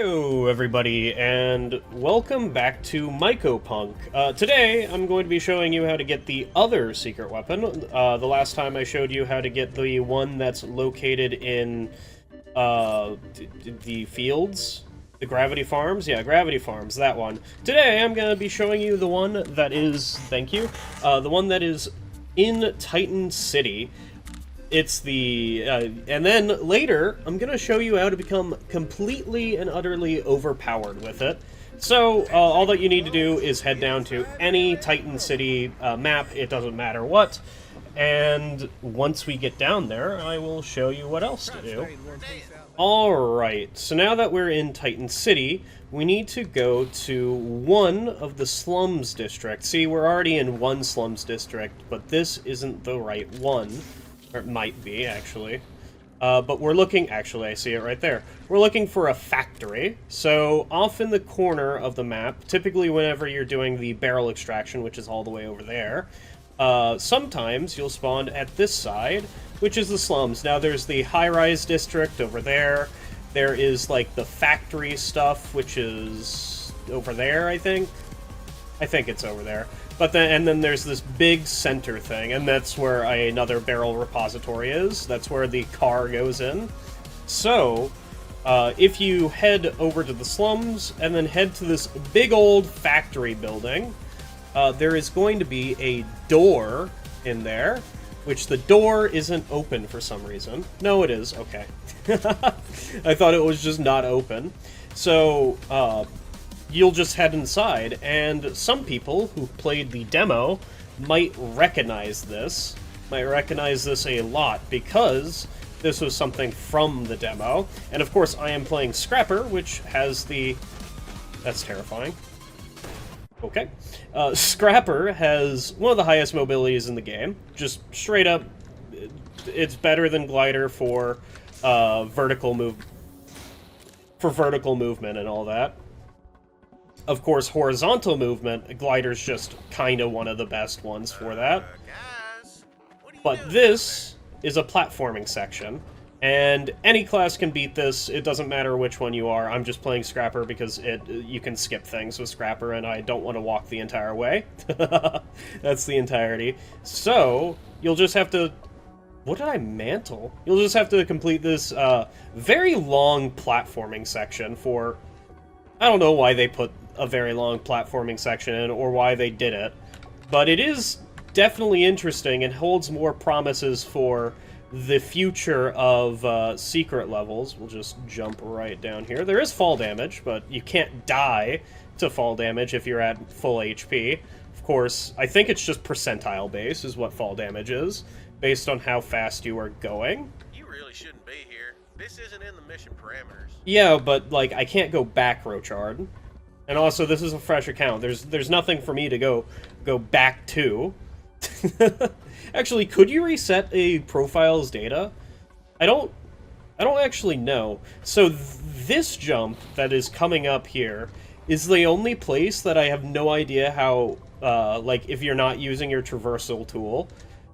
Hello everybody, and welcome back to Mycopunk. Today, I'm going to be showing you how to get the other secret weapon. The last time I showed you how to get the one that's located in, the fields? The Gravity Farms? Yeah, Gravity Farms, that one. Today, I'm going to be showing you the one that is, thank you, the one that is in Titan City. It's the, and then later, I'm gonna show you how to become completely and utterly overpowered with it. So, all that you need to do is head down to any Titan City map, it doesn't matter what, and once we get down there, I will show you what else to do. Alright, so now that we're in Titan City, we need to go to one of the slums districts. See, we're already in one slums district, but this isn't the right one. Or it might be, actually. But we're looking... Actually, I see it right there. We're looking for a factory. So, off in the corner of the map, typically whenever you're doing the barrel extraction, which is all the way over there, sometimes you'll spawn at this side, which is the slums. Now, there's the high-rise district over there. There is, like, the factory stuff, which is over there, I think. I think it's over there. But then there's this big center thing, and that's where another barrel repository is. That's where the car goes in. So, if you head over to the slums, and then head to this big old factory building, there is going to be a door in there, which the door isn't open for some reason. No, it is. Okay. I thought it was just not open. So, you'll just head inside, and some people who played the demo might recognize this a lot, because this was something from the demo. And of course, I am playing Scrapper, which has the... That's terrifying. Okay. Scrapper has one of the highest mobilities in the game. Just straight up, it's better than Glider for vertical movement and all that. Of course, horizontal movement, Glider's just kind of one of the best ones for that. But this is a platforming section, and any class can beat this. It doesn't matter which one you are. I'm just playing Scrapper because you can skip things with Scrapper, and I don't want to walk the entire way. That's the entirety. So, you'll just have to... What did I mantle? You'll just have to complete this very long platforming section for... I don't know why they put a very long platforming section in, or why they did it, but it is definitely interesting and holds more promises for the future of secret levels. We'll just jump right down here. There is fall damage, but you can't die to fall damage if you're at full HP. Of course, I think it's just percentile base is what fall damage is, based on how fast you are going. You really shouldn't be here. This isn't in the mission parameters. Yeah, but, like, I can't go back, Rochard. And also, this is a fresh account. There's nothing for me to go back to. Actually, could you reset a profile's data? I don't actually know. So this jump that is coming up here is the only place that I have no idea how, like, if you're not using your traversal tool,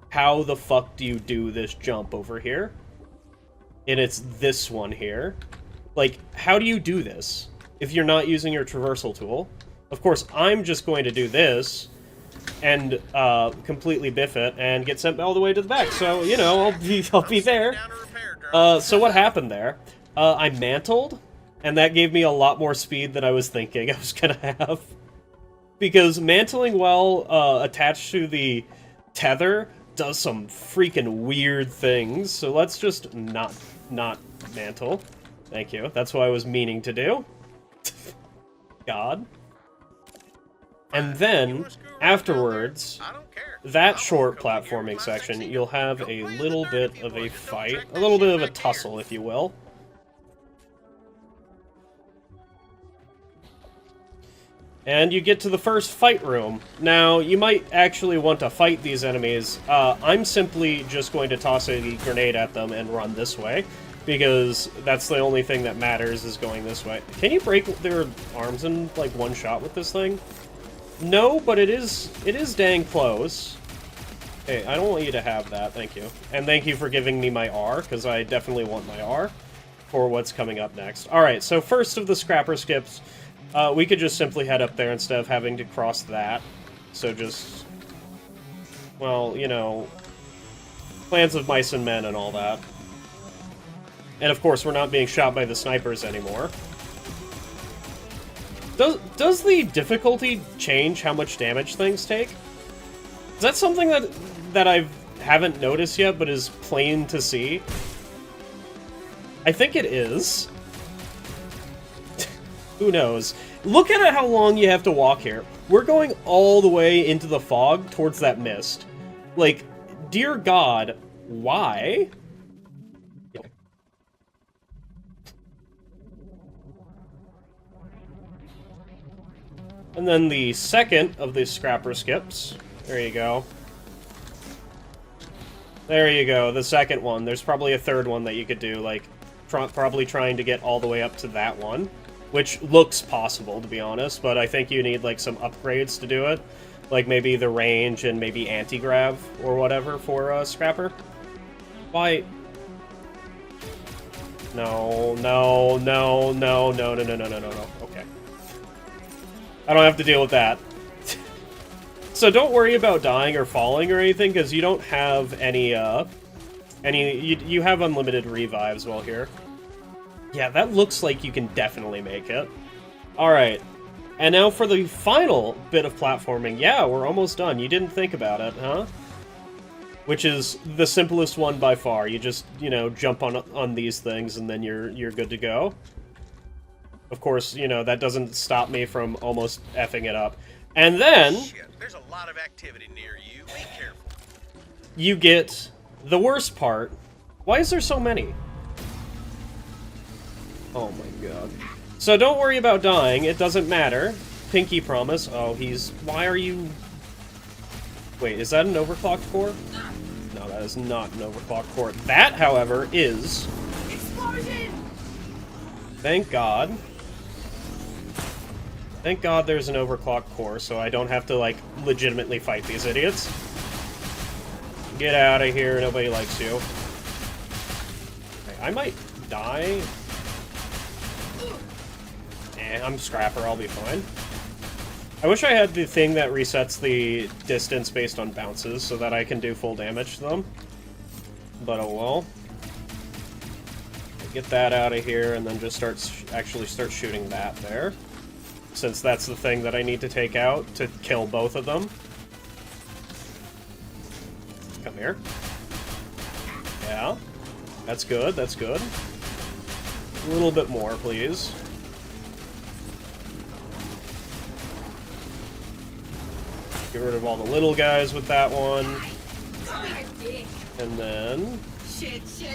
how the fuck do you do this jump over here? And it's this one here. Like, how do you do this if you're not using your traversal tool? Of course, I'm just going to do this and completely biff it and get sent all the way to the back. So, you know, I'll be there. So what happened there? I mantled, and that gave me a lot more speed than I was thinking I was gonna have. Because mantling while attached to the tether does some freaking weird things. So let's just not mantle. Thank you. That's what I was meaning to do. God. And then, afterwards, that short platforming section, you'll have a little bit of a fight. A little bit of a tussle, if you will. And you get to the first fight room. Now, you might actually want to fight these enemies. I'm simply just going to toss a grenade at them and run this way, because that's the only thing that matters, is going this way. Can you break their arms in, like, one shot with this thing? No, but it is dang close. Hey, I don't want you to have that, thank you. And thank you for giving me my R, because I definitely want my R. for what's coming up next. Alright, so first of the scrapper skips, we could just simply head up there instead of having to cross that. So just, well, you know, plans of mice and men and all that. And of course, we're not being shot by the snipers anymore. Does the difficulty change how much damage things take? Is that something that I haven't noticed yet, but is plain to see? I think it is. Who knows? Look at how long you have to walk here. We're going all the way into the fog towards that mist. Like, dear God, why? And then the second of the scrapper skips. There you go. There you go, the second one. There's probably a third one that you could do, like, probably trying to get all the way up to that one. Which looks possible, to be honest, but I think you need, like, some upgrades to do it. Like, maybe the range and maybe anti-grav or whatever for Scrapper. Why? No, no, no, no, no, no, no, no, no, no, no. Okay. I don't have to deal with that. So don't worry about dying or falling or anything, because you don't have any, you have unlimited revives while here. Yeah, that looks like you can definitely make it. Alright. And now for the final bit of platforming. Yeah, we're almost done. You didn't think about it, huh? Which is the simplest one by far. You just, you know, jump on these things and then you're good to go. Of course, you know, that doesn't stop me from almost effing it up. And then... Shit, there's a lot of activity near you. Be careful. You get the worst part. Why is there so many? Oh my god. So don't worry about dying, it doesn't matter. Pinky promise. Oh, he's... Why are you... Wait, is that an overclocked core? No, that is not an overclocked core. That, however, is... Explosion! Thank God. Thank God there's an overclocked core, so I don't have to, like, legitimately fight these idiots. Get out of here, nobody likes you. Okay, I might die. I'm Scrapper, I'll be fine. I wish I had the thing that resets the distance based on bounces so that I can do full damage to them. But oh well. Get that out of here and then just actually start shooting that there. Since that's the thing that I need to take out to kill both of them. Come here. Yeah. That's good, that's good. A little bit more, please. Get rid of all the little guys with that one. And then...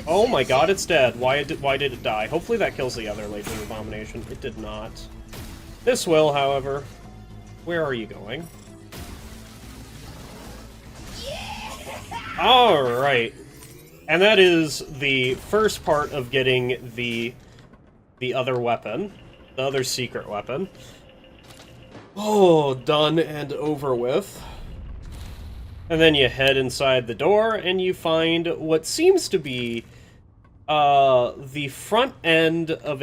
Oh my god, it's dead. Why did it die? Hopefully that kills the other Legion Abomination. It did not. This will, however. Where are you going? Alright. And that is the first part of getting the other weapon. The other secret weapon. Oh, done and over with. And then you head inside the door, and you find what seems to be the front end of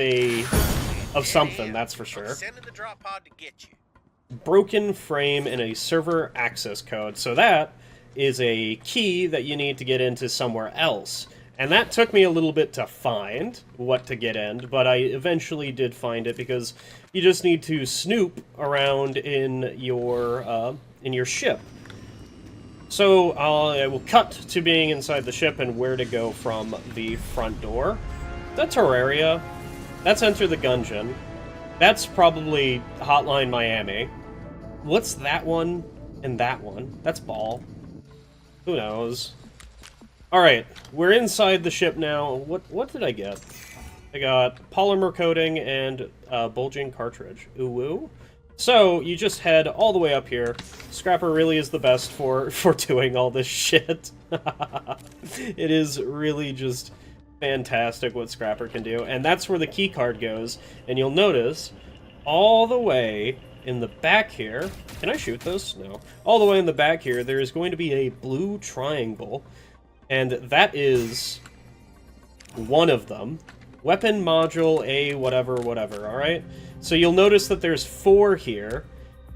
something, that's for sure. Sending the drop pod to get you. Broken frame and a server access code. So that is a key that you need to get into somewhere else. And that took me a little bit to find what to get in, but I eventually did find it because you just need to snoop around in your ship. So I will cut to being inside the ship and where to go from the front door. That's Terraria. That's Enter the Gungeon. That's probably Hotline Miami. What's that one and that one? That's Ball. Who knows? Alright, we're inside the ship now. What did I get? I got polymer coating and bulging cartridge. Ooh woo. So, you just head all the way up here. Scrapper really is the best for doing all this shit. It is really just fantastic what Scrapper can do. And that's where the key card goes. And you'll notice, all the way in the back here... Can I shoot those? No. All the way in the back here, there is going to be a blue triangle. And that is one of them. Weapon module A whatever whatever, alright? So you'll notice that there's 4 here.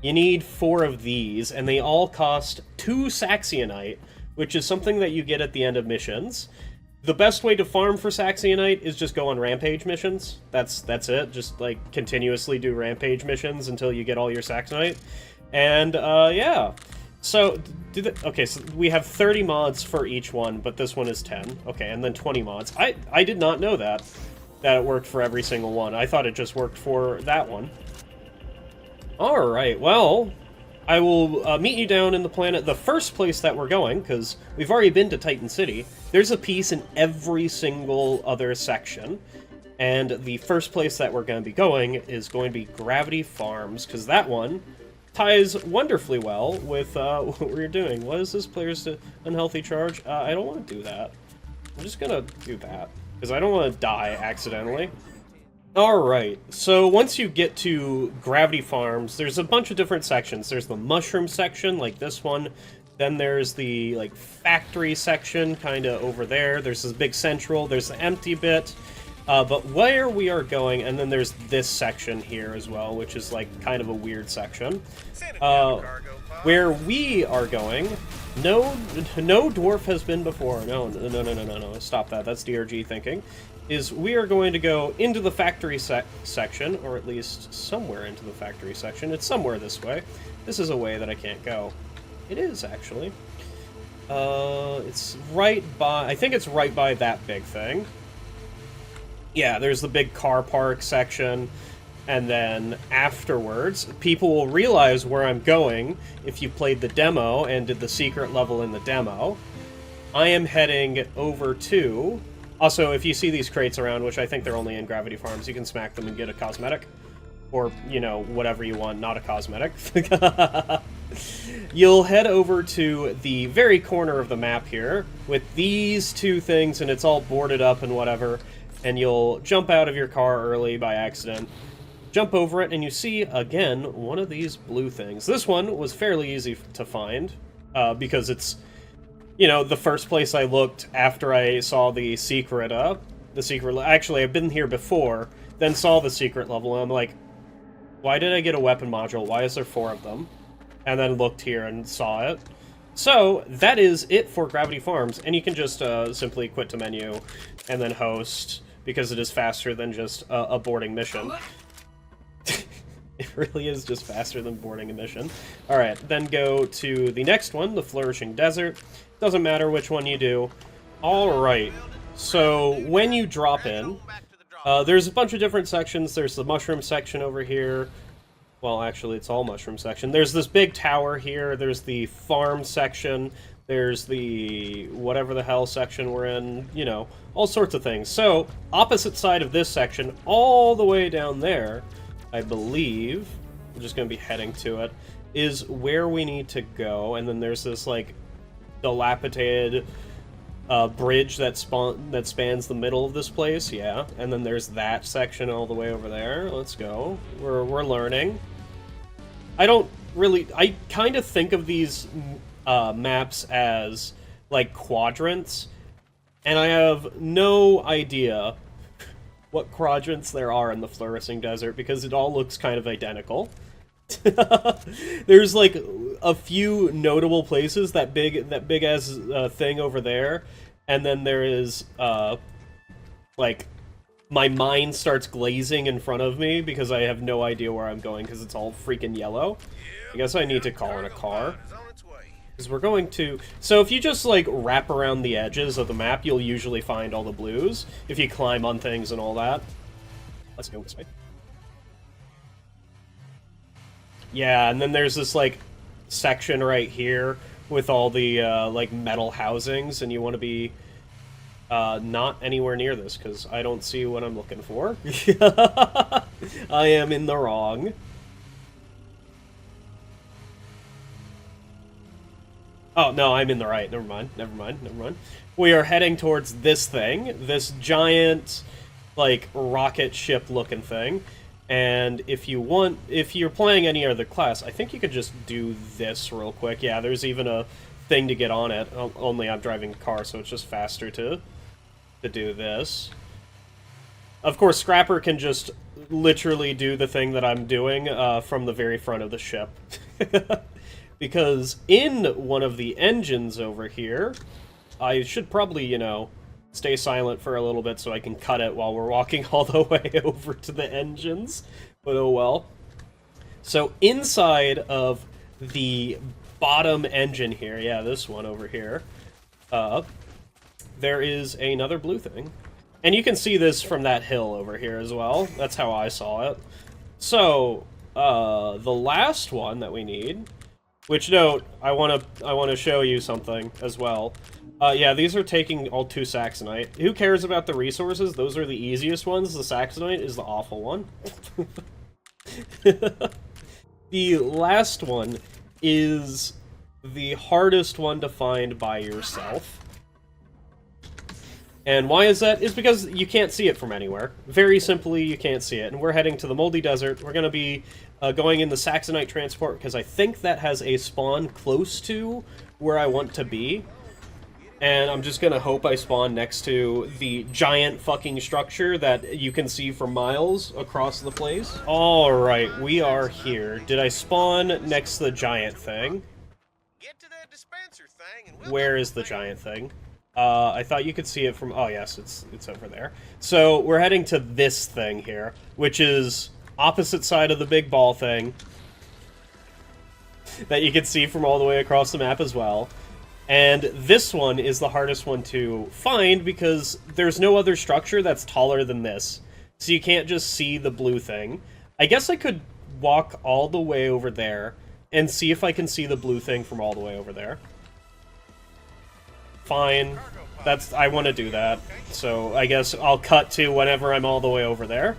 You need 4 of these, and they all cost 2 Saxionite, which is something that you get at the end of missions. The best way to farm for Saxionite is just go on rampage missions. That's it. Just, like, continuously do rampage missions until you get all your Saxonite. And, yeah. So, okay, so we have 30 mods for each one, but this one is 10. Okay, and then 20 mods. I did not know that it worked for every single one. I thought it just worked for that one. Alright, well, I will meet you down in the first place that we're going, because we've already been to Titan City. There's a piece in every single other section, and the first place that we're going to be going is going to be Gravity Farms, because that one ties wonderfully well with what we're doing. What is this player's unhealthy charge? I don't want to do that. I'm just going to do that, because I don't want to die accidentally. Alright, so once you get to Gravity Farms, there's a bunch of different sections. There's the mushroom section, like this one. Then there's the, like, factory section, kind of over there. There's this big central. There's the empty bit. But where we are going, and then there's this section here as well, which is, like, kind of a weird section. Where we are going, no dwarf has been before. No, stop that. That's DRG thinking. Is we are going to go into the factory section, or at least somewhere into the factory section. It's somewhere this way. This is a way that I can't go. It is, actually. It's right by... I think it's right by that big thing. Yeah, there's the big car park section, and then afterwards, people will realize where I'm going if you played the demo and did the secret level in the demo. I am heading over to... Also, if you see these crates around, which I think they're only in Gravity Farms, you can smack them and get a cosmetic. Or, you know, whatever you want, not a cosmetic. You'll head over to the very corner of the map here, with these 2 things, and it's all boarded up and whatever, and you'll jump out of your car early by accident, jump over it, and you see, again, one of these blue things. This one was fairly easy to find, because it's... You know, the first place I looked after I saw the secret, actually, I've been here before, then saw the secret level, and I'm like, why did I get a weapon module? Why is there 4 of them? And then looked here and saw it. So, that is it for Gravity Farms, and you can just simply quit to menu, and then host, because it is faster than just a boarding mission. It really is just faster than boarding a mission. Alright, then go to the next one, the Flourishing Desert. Doesn't matter which one you do. Alright, so when you drop in, there's a bunch of different sections. There's the mushroom section over here. Well, actually, it's all mushroom section. There's this big tower here. There's the farm section. There's the whatever the hell section we're in. You know, all sorts of things. So, opposite side of this section, all the way down there, I believe, I'm just going to be heading to it, is where we need to go. And then there's this, like, dilapidated bridge that spans the middle of this place, yeah. And then there's that section all the way over there. Let's go. We're learning. I kind of think of these maps as, like, quadrants, and I have no idea what quadrants there are in the Flourishing Desert, because it all looks kind of identical. There's, like, a few notable places, that big ass thing over there, and then there is, like, my mind starts glazing in front of me because I have no idea where I'm going because it's all freaking yellow. I guess I need to call in a car. Because we're going to... So if you just, like, wrap around the edges of the map, you'll usually find all the blues, if you climb on things and all that. Let's go this way. Yeah, and then there's this, like, section right here with all the, like, metal housings, and you want to be not anywhere near this, because I don't see what I'm looking for. I am in the wrong. Oh, no, I'm in the right. Never mind. We are heading towards this thing, this giant, like, rocket ship-looking thing. And if you're playing any other class, I think you could just do this real quick. Yeah, there's even a thing to get on it. Only I'm driving a car, so it's just faster to do this. Of course, Scrapper can just literally do the thing that I'm doing from the very front of the ship. Because in one of the engines over here, I should probably, you know, stay silent for a little bit so I can cut it while we're walking all the way over to the engines. But oh well. So inside of the bottom engine here, yeah, this one over here, there is another blue thing. And you can see this from that hill over here as well. That's how I saw it. So, the last one that we need, which note, I wanna show you something as well. Yeah, these are taking all 2 Saxonite. Who cares about the resources? Those are the easiest ones. The Saxonite is the awful one. The last one is the hardest one to find by yourself. And why is that? It's because you can't see it from anywhere. Very simply, you can't see it. And we're heading to the Moldy Desert. We're going to be going in the Saxonite transport, because I think that has a spawn close to where I want to be. And I'm just going to hope I spawn next to the giant fucking structure that you can see for miles across the place. Alright, we are here. Did I spawn next to the giant thing? Get to that dispenser thing and we'll Where is the giant thing? I thought you could see it from... Oh, yes, it's over there. So, we're heading to this thing here, which is opposite side of the big ball thing that you can see from all the way across the map as well. And this one is the hardest one to find because there's no other structure that's taller than this. So you can't just see the blue thing. I guess I could walk all the way over there and see if I can see the blue thing from all the way over there. Fine. I want to do that. So I guess I'll cut to whenever I'm all the way over there.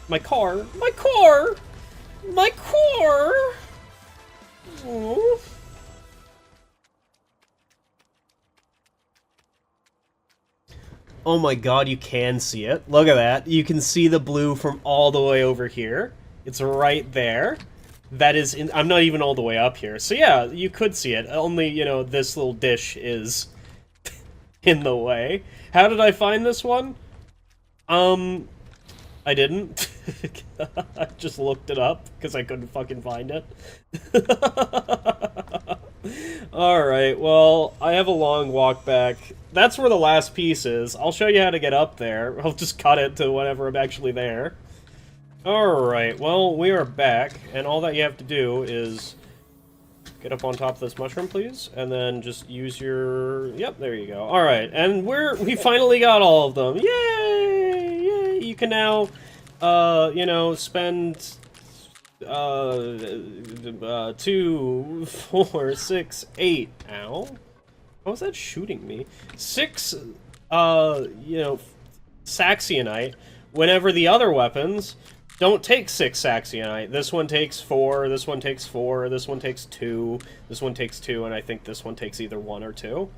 My car! My car! My car! Aww. Oh my god, you can see it. Look at that. You can see the blue from all the way over here. It's right there. That is in... I'm not even all the way up here. So yeah, you could see it. Only, you know, this little dish is in the way. How did I find this one? I didn't. I just looked it up because I couldn't fucking find it. Alright, well, I have a long walk back. That's where the last piece is. I'll show you how to get up there. I'll just cut it to whenever I'm actually there. Alright, well, we are back, and all that you have to do is get up on top of this mushroom, please, and then just use your... Yep, there you go. Alright, and we finally got all of them. Yay! Yay! You can now, you know, spend... 2, 4, 6, 8. Ow. How was that shooting me? 6, you know, Saxonite, whenever the other weapons don't take 6 Saxonite. This one takes 4, this one takes 4, this one takes 2, this one takes 2, and I think this one takes either 1 or 2.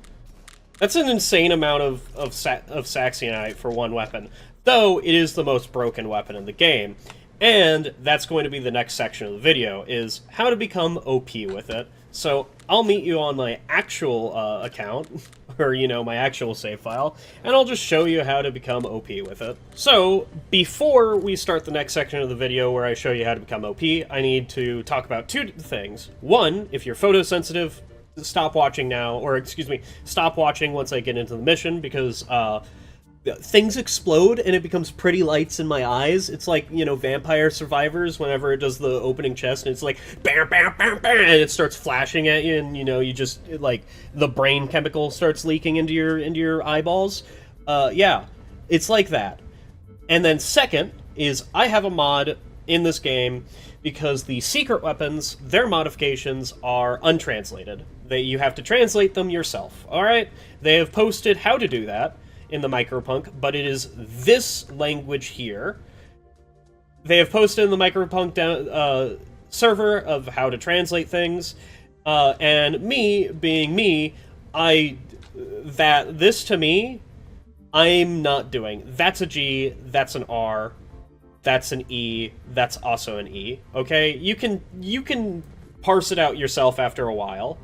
That's an insane amount of Saxonite for one weapon, though it is the most broken weapon in the game. And that's going to be the next section of the video, is how to become OP with it. So I'll meet you on my actual account, or, you know, my actual save file, and I'll just show you how to become OP with it. So before we start the next section of the video where I show you how to become OP, I need to talk about 2 things. One, if you're photosensitive, stop watching now, or excuse me, stop watching once I get into the mission, because things explode and it becomes pretty lights in my eyes. It's like, you know, Vampire Survivors whenever it does the opening chest and it's like bam, bam, bam, bam, and it starts flashing at you, and you know, you just like the brain chemical starts leaking into your eyeballs. Yeah, it's like that. And then second is I have a mod in this game because the secret weapons, their modifications are untranslated. You have to translate them yourself. All right, they have posted how to do that in the Micropunk, but it is this language here. They have posted in the Micropunk server of how to translate things, and me, being me, this to me, I'm not doing. That's a G, that's an R, that's an E, that's also an E, okay? You can parse it out yourself after a while,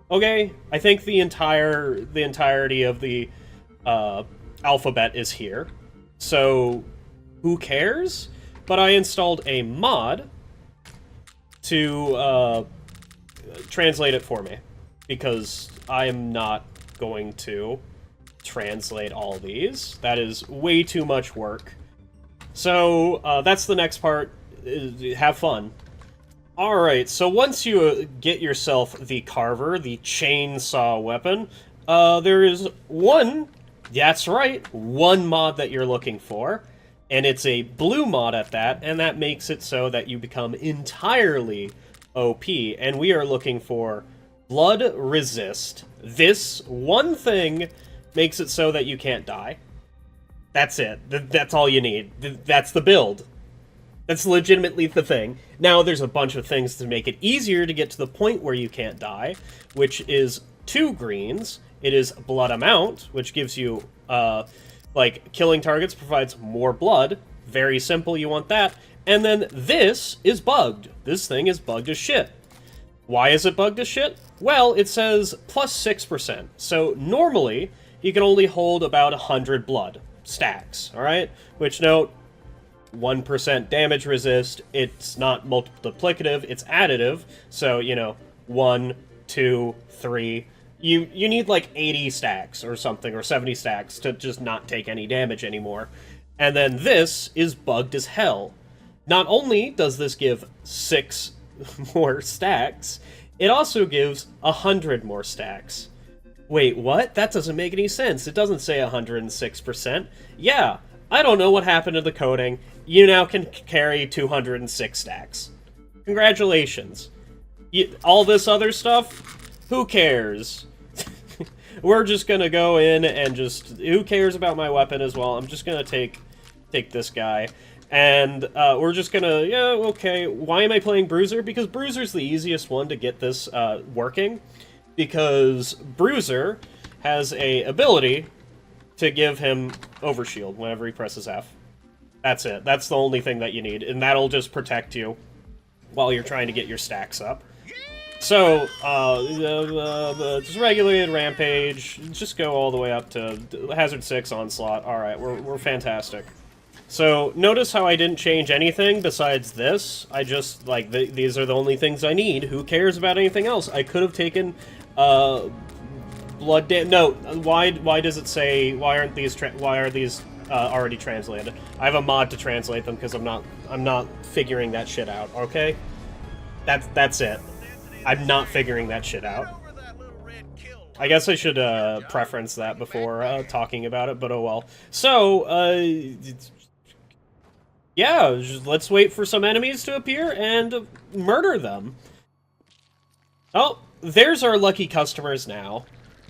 okay? I think the entirety of the alphabet is here. So, who cares? But I installed a mod to translate it for me, because I am not going to translate all these. That is way too much work. So, that's the next part. Have fun. Alright, so once you get yourself the Carver, the chainsaw weapon, there is one, that's right, one mod that you're looking for, and it's a blue mod at that, and that makes it so that you become entirely OP, and we are looking for Blood Resist. This one thing makes it so that you can't die. That's it. That's all you need. That's the build. That's legitimately the thing. Now, there's a bunch of things to make it easier to get to the point where you can't die, which is 2 greens. It is Blood Amount, which gives you, like, killing targets provides more blood. Very simple, you want that. And then this is bugged. This thing is bugged as shit. Why is it bugged as shit? Well, it says plus 6%. So normally, you can only hold about 100 blood stacks, alright? Which, note, 1% damage resist, it's not multiplicative, it's additive, so, you know, 1, 2, 3, you need like 80 stacks or something, or 70 stacks to just not take any damage anymore. And then this is bugged as hell. Not only does this give 6 more stacks, it also gives 100 more stacks. Wait, what? That doesn't make any sense. It doesn't say 106%. Yeah, I don't know what happened to the coding. You now can carry 206 stacks. Congratulations. All this other stuff? Who cares? We're just gonna go in and just... Who cares about my weapon as well? I'm just gonna take this guy. And we're just gonna... Yeah, okay. Why am I playing Bruiser? Because Bruiser's the easiest one to get this working. Because Bruiser has a ability to give him overshield whenever he presses F. That's it. That's the only thing that you need, and that'll just protect you while you're trying to get your stacks up. So, just regulated Rampage, just go all the way up to Hazard 6 Onslaught. Alright, we're fantastic. So, notice how I didn't change anything besides this. I just, like, these are the only things I need. Who cares about anything else? I could have taken, blood no, why does it say, why are these already translated? I have a mod to translate them because I'm not figuring that shit out, okay? That's it. I'm not figuring that shit out. I guess I should preference that before talking about it, but oh well. So, yeah, let's wait for some enemies to appear and murder them. Oh, there's our lucky customers now.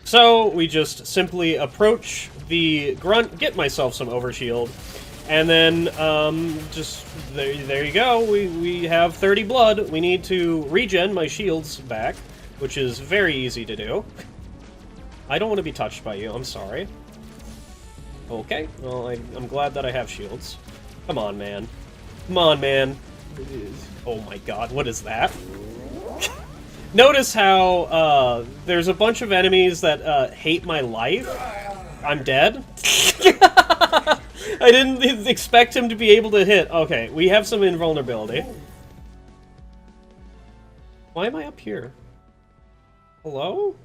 So, we just simply approach the grunt, get myself some overshield, and then, just, there you go, we have 30 blood. We need to regen my shields back, which is very easy to do. I don't want to be touched by you, I'm sorry. Okay, well, I'm glad that I have shields. Come on, man. Come on, man. Oh my god, what is that? Notice how, there's a bunch of enemies that, hate my life. I'm dead. I didn't expect him to be able to hit. Okay, we have some invulnerability. Why am I up here? Hello?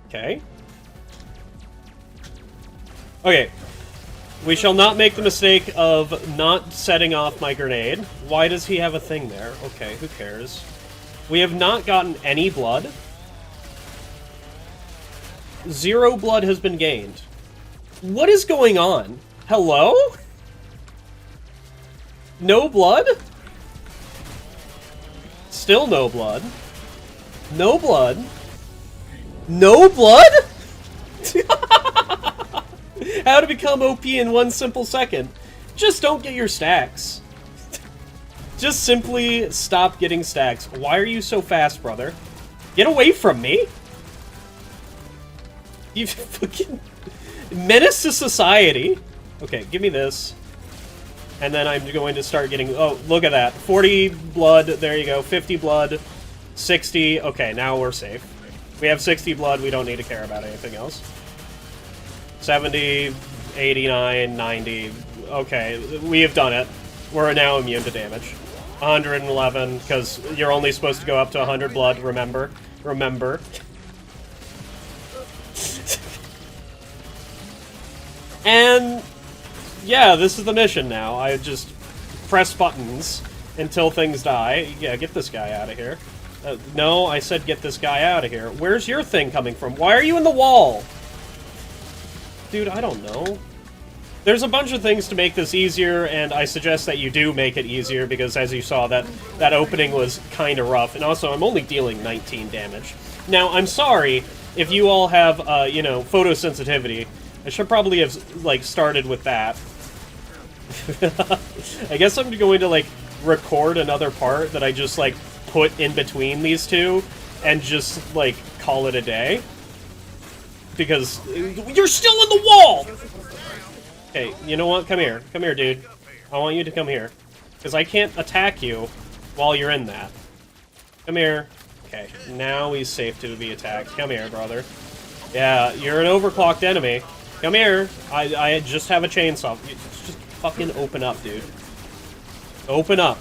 Okay. Okay. We shall not make the mistake of not setting off my grenade. Why does he have a thing there? Okay, who cares? We have not gotten any blood. 0 blood has been gained. What is going on? Hello? No blood? Still no blood. No blood. No blood? How to become OP in 1 simple second. Just don't get your stacks. Just simply stop getting stacks. Why are you so fast, brother? Get away from me! You fucking... menace to society. Okay, give me this. And then I'm going to start getting... Oh, look at that. 40 blood. There you go. 50 blood. 60. Okay, now we're safe. We have 60 blood. We don't need to care about anything else. 70. 89, 90. Okay, we have done it. We're now immune to damage. 111, because you're only supposed to go up to 100 blood, remember? Remember. And, yeah, this is the mission now. I just press buttons until things die. Yeah, get this guy out of here. No, I said get this guy out of here. Where's your thing coming from? Why are you in the wall? Dude, I don't know. There's a bunch of things to make this easier, and I suggest that you do make it easier, because as you saw, that opening was kind of rough. And also, I'm only dealing 19 damage. Now, I'm sorry if you all have, you know, photosensitivity. I should probably have, like, started with that. I guess I'm going to, like, record another part that I just, like, put in between these two, and just, like, call it a day. Because you're still in the wall! Okay, you know what? Come here. Come here, dude. I want you to come here. Because I can't attack you while you're in that. Come here. Okay, now he's safe to be attacked. Come here, brother. Yeah, you're an overclocked enemy. Come here. I just have a chainsaw. Just fucking open up, dude. Open up.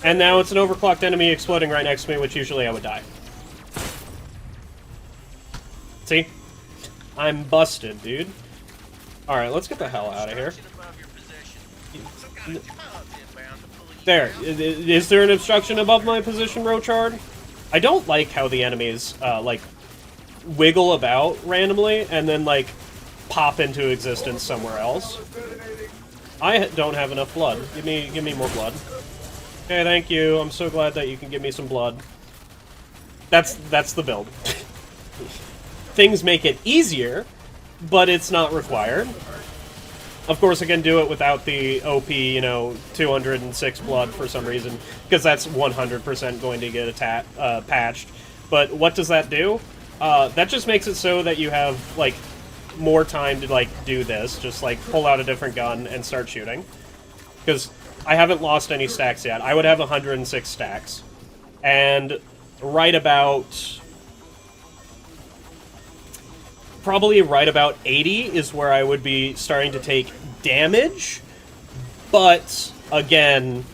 And now it's an overclocked enemy exploding right next to me, which usually I would die. See? I'm busted, dude. Alright, let's get the hell out of here. There. Is there an obstruction above my position, Rochard? I don't like how the enemies, like, wiggle about randomly and then, like, pop into existence somewhere else. I don't have enough blood. Give me more blood. Okay, thank you. I'm so glad that you can give me some blood. That's the build. Things make it easier, but it's not required. Of course, I can do it without the OP, you know, 206 blood for some reason, because that's 100% going to get patched. But what does that do? That just makes it so that you have, like, more time to, like, do this. Just, like, pull out a different gun and start shooting. Because I haven't lost any stacks yet. I would have 106 stacks. And right about... probably right about 80 is where I would be starting to take damage, but again,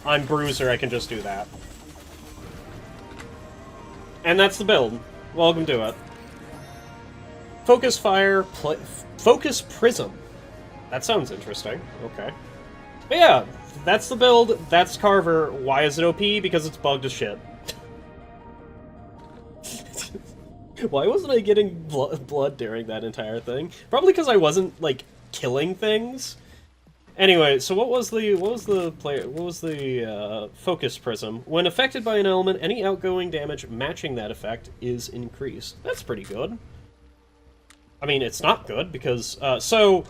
I'm Bruiser, I can just do that. And that's the build. Welcome to it. Focus Fire, Focus Prism. That sounds interesting. Okay. But yeah, that's the build, that's Carver. Why is it OP? Because it's bugged as shit. Why wasn't I getting blood during that entire thing? Probably because I wasn't, like, killing things. Anyway, so what was the focus prism? When affected by an element, any outgoing damage matching that effect is increased. That's pretty good. I mean, it's not good because so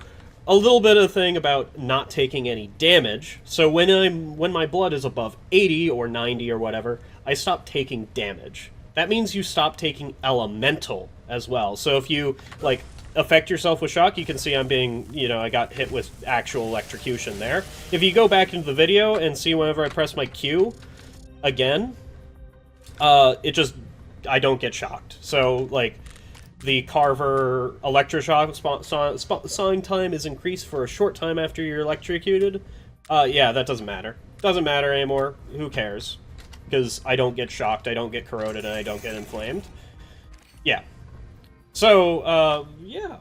a little bit of thing about not taking any damage. So when my blood is above 80 or 90 or whatever, I stop taking damage. That means you stop taking elemental as well. So if you, like, affect yourself with shock, you can see I'm being, you know, I got hit with actual electrocution there. If you go back into the video and see whenever I press my Q again, it just, I don't get shocked. So, like, the Carver electroshock sign time is increased for a short time after you're electrocuted. Yeah, that doesn't matter. Doesn't matter anymore. Who cares? Because I don't get shocked, I don't get corroded, and I don't get inflamed. Yeah. So, yeah.